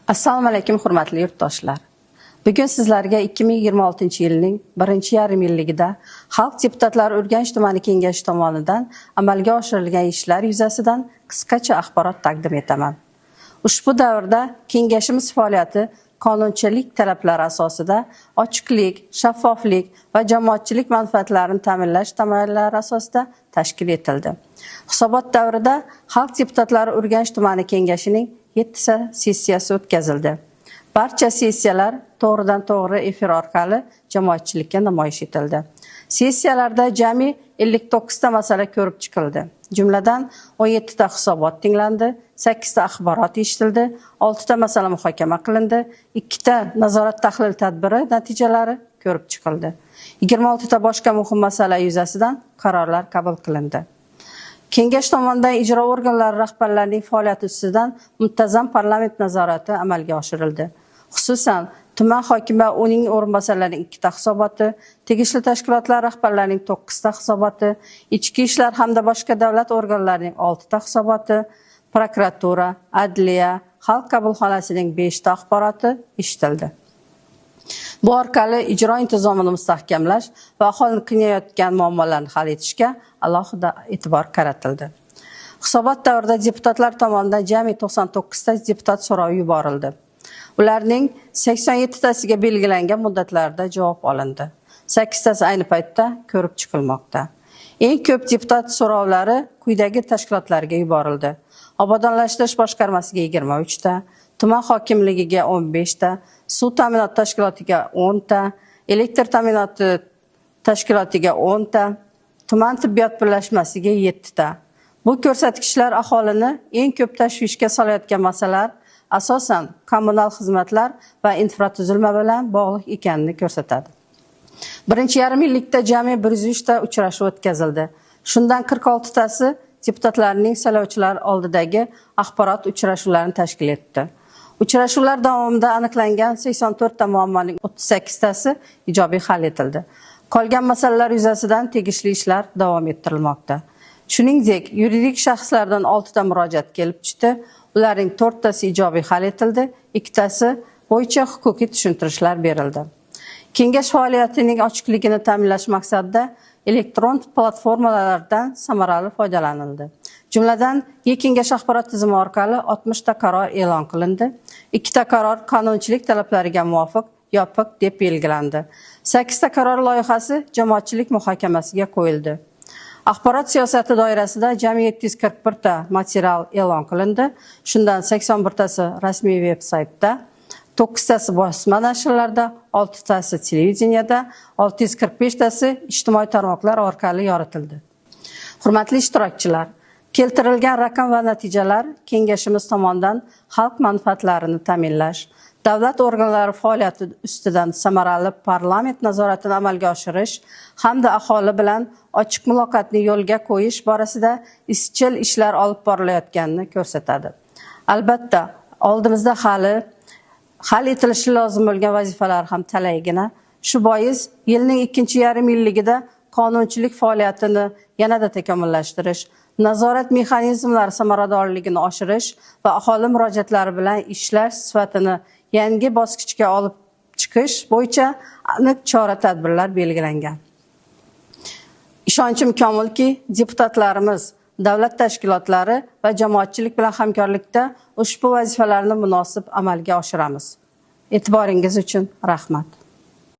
Assalomu alaykum hurmatli yurtdoshlar. Bugun sizlarga 2026-yilning 1-yarim-yilligida Xalq deputatlari Urganch tumani kengashi tomonidan amalga oshirilgan ishlar yuzasidan qisqacha axborot taqdim etaman. Ushbu davrda kengashimiz faoliyati qonunchilik talablari asosida ochiqlik, shaffoflik va jamoatchilik manfaatlarini ta'minlash tamoyillari asosida tashkil etildi. Hisobot davrida Xalq deputatlari Urganch tumani kengashining 7 sessiyasi o'tkazildi. Barcha sessiyalar to'g'ridan-to'g'ri efir orqali jamoatchilikka namoyish etildi. Sessiyalarda jami 59 ta masala ko'rib chiqildi. Jumladan 17 ta hisobot tinglandi, 8 ta axborot eshitildi, 6 ta masala muhokama qilindi, 2 ta nazorat tahlil tadbiri natijalari ko'rib chiqildi. 26 ta boshqa muhim masala yuzasidan qarorlar qabul qilindi. Kengash tomonidan ijro organlari rahbarlarining faoliyati ustidan muntazam parlament nazorati amalga oshirildi. Xususan, tuman hokimi va uning o'rinbosarlarining 2 ta hisoboti, tegishli tashkilotlar rahbarlarining 9 ta hisoboti, ichki ishlar hamda boshqa davlat organlarining 6 ta hisoboti, prokuratura, adliya, xalq qabulxonasining 5 ta axboroti eshitildi. Bu orqali ijro intizomini mustahkamlash va aholini qiynayotgan muammolarni hal etishga alohida e'tibor qaratildi. Hisobot davrida deputatlar tomonidan jami 99 ta deputat so'rovi yuborildi. Ularning 87 tasiga belgilangan muddatlarda javob olindi. 8 tasi ayni paytda ko'rib chiqilmoqda. Eng ko'p deputat so'rovlari quyidagi tashkilotlarga yuborildi. Obodonlashtirish boshqarmasiga 23 ta, tuman hokimligiga 15 ta, suv ta'minoti tashkilotiga 10 ta, elektr ta'minoti tashkilotiga 10 ta, tuman tibbiyot birlashmasiga 7 ta. Bu ko'rsatkichlar aholini eng ko'p tashvishga solayotgan masalalar asosan kommunal xizmatlar va infratuzilma bilan bog'liq ekanini ko'rsatadi. 1-yarim-yillikda jami 103 ta uchrashuv o'tkazildi. Shundan 46 tasi deputatlarning saylovchilar oldidagi axborot uchrashuvlarini tashkil etdi. Uchrashuvlar davomida aniqlangan 84 ta muammoning 38 tasi ijobiy hal etildi. Qolgan masalalar yuzasidan tegishli ishlar davom ettirilmoqda. Shuningdek, yuridik shaxslardan 6 ta murojaat kelib chiqdi. Ularning 4 tasi ijobiy hal etildi, 2 tasi bo'yicha huquqiy tushuntirishlar berildi. Kengash faoliyatining ochiqligini ta'minlash maqsadida elektron platformalardan samarali foydalanildi. Jumladan, e-kengash axborot tizimi orqali 60 ta qaror e'lon qilindi. 2 ta qaror qonunchilik talablariga muvofiq yopiq deb belgilandi. 8 ta qaror loyihasi jamoatchilik muhokamasiga qo'yildi. Axborot siyosati doirasida jami 741 ta material e'lon qilindi. Shundan 81 tasi rasmiy veb-saytda, 9 tasi bosma nashrlarda, 6 tasi televideniyada, 645 tasi ijtimoiy tarmoqlar orqali yoritildi. Hurmatli ishtirokchilar, keltirilgan raqam va natijalar kengashimiz tomonidan xalq manfaatlarini ta'minlash, davlat organlari faoliyati ustidan samarali parlament nazoratini amalga oshirish hamda aholi bilan ochiq muloqotni yo'lga qo'yish borasida izchil ishlar olib borilayotganini ko'rsatadi. Albatta, oldimizda hal etilishi lozim bo'lgan vazifalar ham talaygina. Shu bois yilning 2-yarim-yilligida qonunchilik faoliyatini yanada takomillashtirish, nazorat mexanizmlari samaradorligini oshirish va aholi murojaatlari bilan ishlash sifatini yangi bosqichga olib chiqish bo'yicha aniq chora-tadbirlar belgilangan. Ishonchim komilki, deputatlarimiz, davlat tashkilotlari va jamoatchilik bilan hamkorlikda ushbu vazifalarni munosib amalga oshiramiz. E'tiboringiz uchun rahmat.